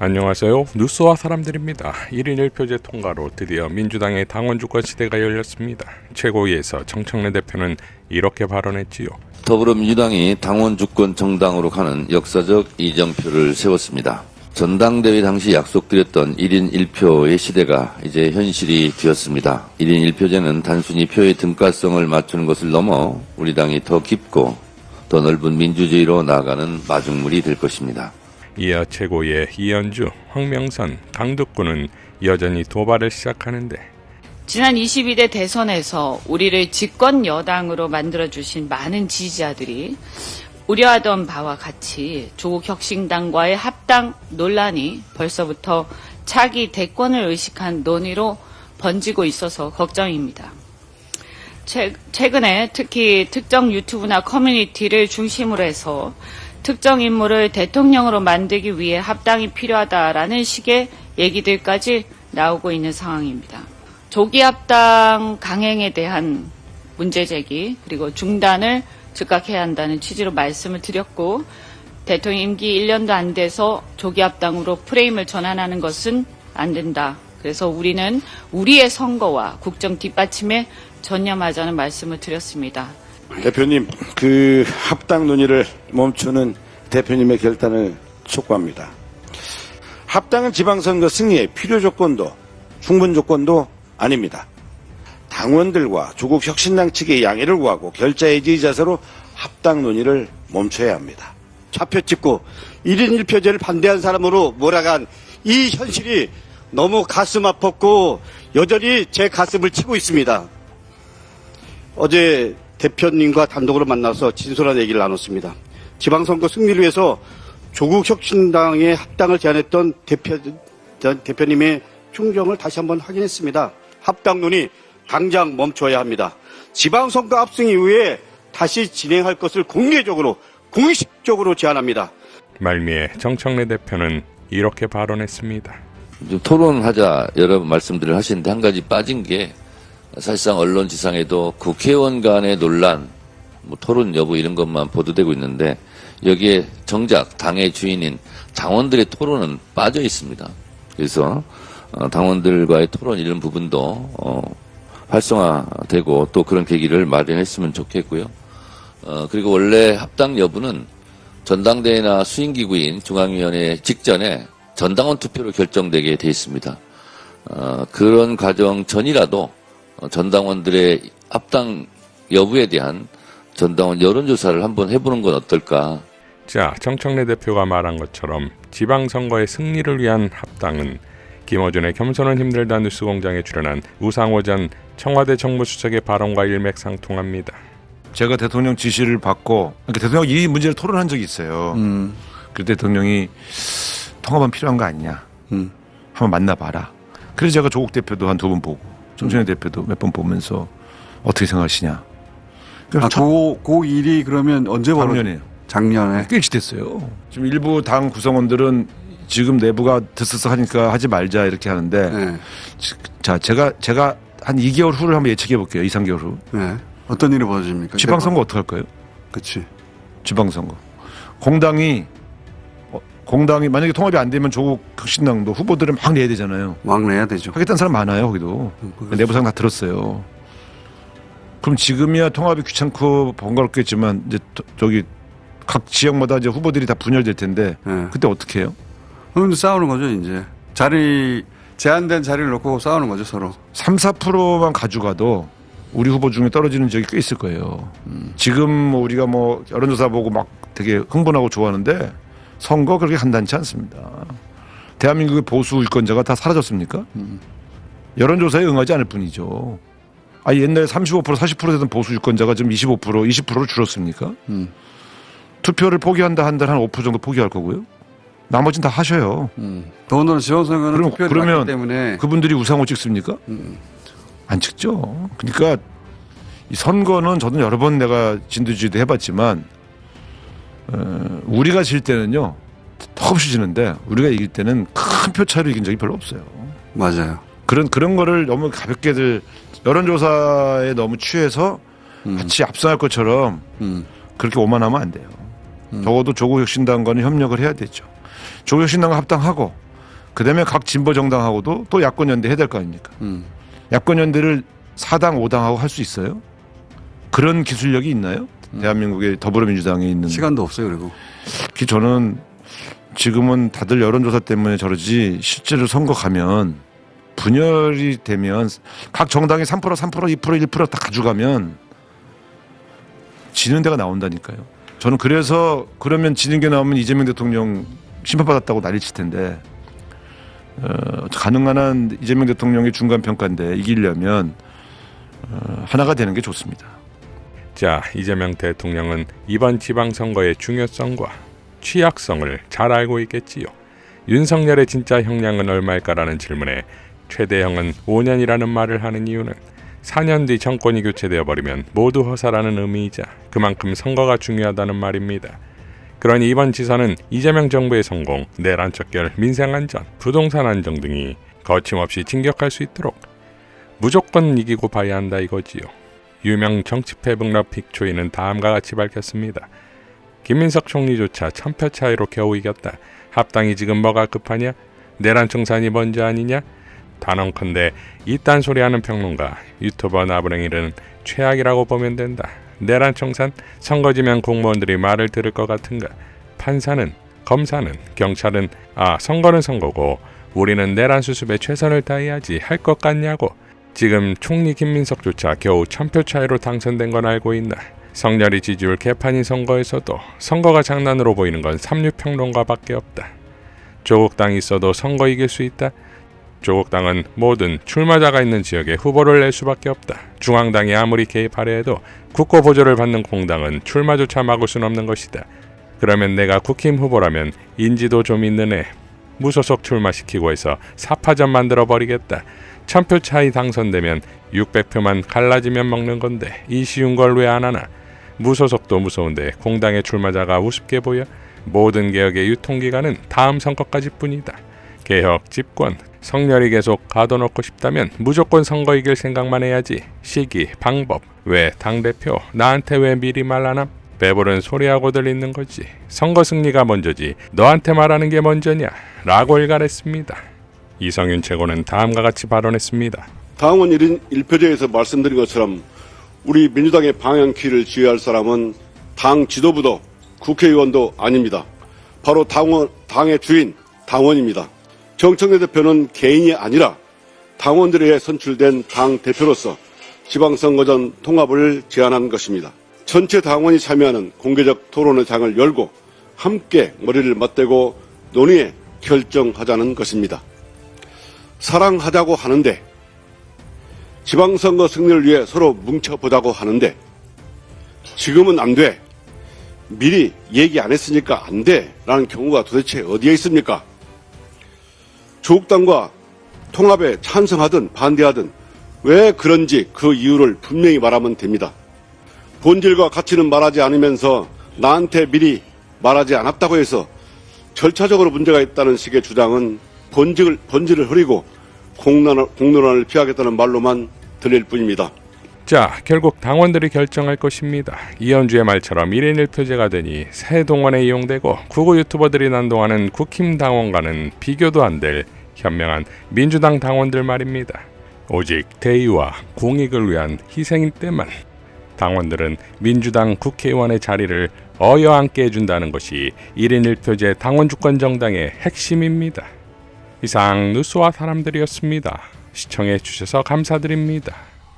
안녕하세요. 뉴스와 사람들입니다. 1인 1표제 통과로 드디어 민주당의 당원 주권 시대가 열렸습니다. 최고위에서 정청래 대표는 이렇게 발언했지요. 더불어민주당이 당원 주권 정당으로 가는 역사적 이정표를 세웠습니다. 전당대회 당시 약속드렸던 1인 1표의 시대가 이제 현실이 되었습니다. 1인 1표제는 단순히 표의 등가성을 맞추는 것을 넘어 우리 당이 더 깊고 더 넓은 민주주의로 나아가는 마중물이 될 것입니다. 이어 최고위의 이현주, 황명선, 강덕구는 여전히 도발을 시작하는데 지난 22대 대선에서 우리를 집권 여당으로 만들어주신 많은 지지자들이 우려하던 바와 같이 조국 혁신당과의 합당 논란이 벌써부터 차기 대권을 의식한 논의로 번지고 있어서 걱정입니다. 최근에 특히 특정 유튜브나 커뮤니티를 중심으로 해서 특정 인물을 대통령으로 만들기 위해 합당이 필요하다라는 식의 얘기들까지 나오고 있는 상황입니다. 조기 합당 강행에 대한 문제 제기 그리고 중단을 즉각해야 한다는 취지로 말씀을 드렸고 대통령 임기 1년도 안 돼서 조기 합당으로 프레임을 전환하는 것은 안 된다. 그래서 우리는 우리의 선거와 국정 뒷받침에 전념하자는 말씀을 드렸습니다. 대표님, 그 합당 논의를 멈추는 대표님의 결단을 촉구합니다. 합당은 지방선거 승리의 필요 조건도 충분 조건도 아닙니다. 당원들과 조국 혁신당 측의 양해를 구하고 결자의 지지자서로 합당 논의를 멈춰야 합니다. 좌표 찍고 1인 1표제를 반대한 사람으로 몰아간 이 현실이 너무 가슴 아팠고 여전히 제 가슴을 치고 있습니다. 어제 대표님과 단독으로 만나서 진솔한 얘기를 나눴습니다. 지방선거 승리를 위해서 조국 혁신당의 합당을 제안했던 대표님의 충정을 다시 한번 확인했습니다. 합당 논의 당장 멈춰야 합니다. 지방선거 압승 이후에 다시 진행할 것을 공개적으로 공식적으로 제안합니다. 말미에 정청래 대표는 이렇게 발언했습니다. 좀 토론하자 여러 번 말씀들을 하시는데 한 가지 빠진 게 사실상 언론 지상에도 국회의원 간의 논란, 토론 여부 이런 것만 보도되고 있는데 여기에 정작 당의 주인인 당원들의 토론은 빠져 있습니다. 그래서 당원들과의 토론 이런 부분도 활성화되고 또 그런 계기를 마련했으면 좋겠고요. 그리고 원래 합당 여부는 전당대회나 수행기구인 중앙위원회 직전에 전당원 투표로 결정되게 돼 있습니다. 그런 과정 전이라도 전당원들의 합당 여부에 대한 전당원 여론조사를 한번 해보는 건 어떨까. 자, 정청래 대표가 말한 것처럼 지방선거의 승리를 위한 합당은 김어준의 겸손은 힘들다 뉴스공장에 출연한 우상호 전 청와대 정무수석의 발언과 일맥상통합니다. 제가 대통령 지시를 받고 대통령 이 문제를 토론한 적이 있어요. 그 대통령이 통합은 필요한 거 아니냐. 한번 만나봐라. 그래서 제가 조국 대표도 한 2번 보고 정청래 대표도 몇 번 보면서 어떻게 생각하시냐. 그 일이 그러면 언제 작년이에요. 작년에? 꽤 지됐어요. 지금 일부 당 구성원들은 지금 내부가 드스스하니까 하지 말자 이렇게 하는데 네. 자 제가 한 2개월 후를 한번 예측해 볼게요. 2, 3개월 후. 네. 어떤 일이 벌어집니까? 지방선거 어떻게 할까요? 그렇지. 지방선거. 공당이 만약에 통합이 안 되면 조국 혁신당도 후보들을 막 내야 되잖아요. 막 내야 되죠. 하겠다는 사람 많아요. 거기도. 내부상 다 들었어요. 그럼 지금이야 통합이 귀찮고 번거롭겠지만 이제 저기 각 지역마다 이제 후보들이 다 분열될 텐데 네. 그때 어떻게 해요? 그럼 싸우는 거죠, 이제. 제한된 자리를 놓고 싸우는 거죠, 서로. 3, 4%만 가져가도 우리 후보 중에 떨어지는 지역이 꽤 있을 거예요. 지금 우리가 여론조사 보고 막 되게 흥분하고 좋아하는데 선거 그렇게 간단치 않습니다. 대한민국의 보수 유권자가 다 사라졌습니까? 여론조사에 응하지 않을 뿐이죠. 옛날에 35%, 40% 되던 보수 유권자가 지금 25%, 20%로 줄었습니까? 투표를 포기한다 한들 한 5% 정도 포기할 거고요. 나머지는 다 하셔요. 더군다나 지방선거는 투표율이 그러면 낮기 때문에 그분들이 우상호 찍습니까? 안 찍죠. 그러니까 이 선거는 저도 여러 번 내가 진두지휘도 해봤지만 우리가 질 때는요 턱없이 지는데 우리가 이길 때는 큰 표 차이로 이긴 적이 별로 없어요. 맞아요. 그런 거를 너무 가볍게들 여론조사에 너무 취해서 같이 압승할 것처럼 그렇게 오만하면 안 돼요. 적어도 조국 혁신당과는 협력을 해야 되죠. 조국 혁신당과 합당하고 그다음에 각 진보 정당하고도 또 야권 연대 해야 될 거 아닙니까? 야권 연대를 4당 5당하고 할 수 있어요? 그런 기술력이 있나요? 대한민국의 더불어민주당에 있는. 시간도 없어요. 그리고 저는 지금은 다들 여론조사 때문에 저러지 실제로 선거 가면 분열이 되면 각 정당이 3%, 2%, 1% 다 가져가면 지는 데가 나온다니까요. 저는 그래서 그러면 지는 게 나오면 이재명 대통령 심판받았다고 난리 칠 텐데 가능한 한 이재명 대통령의 중간평가인데 이기려면 하나가 되는 게 좋습니다. 자, 이재명 대통령은 이번 지방선거의 중요성과 취약성을 잘 알고 있겠지요. 윤석열의 진짜 형량은 얼마일까라는 질문에 최대형은 5년이라는 말을 하는 이유는 4년 뒤 정권이 교체되어 버리면 모두 허사라는 의미이자 그만큼 선거가 중요하다는 말입니다. 그러니 이번 지선은 이재명 정부의 성공, 내란 척결, 민생 안전, 부동산 안정 등이 거침없이 진격할 수 있도록 무조건 이기고 봐야 한다 이거지요. 유명 정치패 북러 빅초이는 다음과 같이 밝혔습니다. 김민석 총리조차 1000표 차이로 겨우 이겼다. 합당이 지금 뭐가 급하냐? 내란 청산이 먼저 아니냐? 단언컨대 이딴 소리하는 평론가, 유튜버 나부랭이는 최악이라고 보면 된다. 내란 청산? 선거지면 공무원들이 말을 들을 것 같은가? 판사는, 검사는, 경찰은 선거는 선거고 우리는 내란 수습에 최선을 다해야지 할 것 같냐고. 지금 총리 김민석조차 겨우 1000표 차이로 당선된 건 알고 있나? 성렬이 지지율 개판인 선거에서도 선거가 장난으로 보이는 건 삼류평론가밖에 없다. 조국 당이 있어도 선거 이길 수 있다? 조국 당은 모든 출마자가 있는 지역에 후보를 낼 수밖에 없다. 중앙당이 아무리 개입하려 해도 국고 보조를 받는 공당은 출마조차 막을 수는 없는 것이다. 그러면 내가 국힘 후보라면 인지도 좀 있는 애 무소속 출마시키고 해서 사파전 만들어버리겠다. 1000표 차이 당선되면 600표만 갈라지면 먹는 건데 이 쉬운 걸 왜 안 하나? 무소속도 무서운데 공당의 출마자가 우습게 보여? 모든 개혁의 유통기간은 다음 선거까지 뿐이다. 개혁, 집권, 성렬이 계속 가둬놓고 싶다면 무조건 선거 이길 생각만 해야지. 시기, 방법, 왜 당대표 나한테 왜 미리 말하나? 배부른 소리하고 들리는 거지. 선거 승리가 먼저지 너한테 말하는 게 먼저냐? 라고 일갈했습니다. 이성윤 최고는 다음과 같이 발언했습니다. 당원 1인 1표제에서 말씀드린 것처럼 우리 민주당의 방향키를 지휘할 사람은 당 지도부도 국회의원도 아닙니다. 바로 당의 주인 당원입니다. 정청래 대표는 개인이 아니라 당원들에 의해 선출된 당 대표로서 지방선거 전 통합을 제안한 것입니다. 전체 당원이 참여하는 공개적 토론의 장을 열고 함께 머리를 맞대고 논의해 결정하자는 것입니다. 사랑하자고 하는데 지방선거 승리를 위해 서로 뭉쳐보자고 하는데 지금은 안 돼. 미리 얘기 안 했으니까 안 돼. 라는 경우가 도대체 어디에 있습니까? 조국당과 통합에 찬성하든 반대하든 왜 그런지 그 이유를 분명히 말하면 됩니다. 본질과 가치는 말하지 않으면서 나한테 미리 말하지 않았다고 해서 절차적으로 문제가 있다는 식의 주장은 본질을 흐리고 공론화를 피하겠다는 말로만 들릴 뿐입니다. 자, 결국 당원들이 결정할 것입니다. 이현주의 말처럼 1인 1표제가 되니 새 동원에 이용되고 구구 유튜버들이 난동하는 국힘 당원과는 비교도 안 될 현명한 민주당 당원들 말입니다. 오직 대의와 공익을 위한 희생일 때만 당원들은 민주당 국회의원의 자리를 어여앉게 해준다는 것이 1인 1표제 당원주권 정당의 핵심입니다. 이상 뉴스와 사람들이었습니다. 시청해 주셔서 감사드립니다.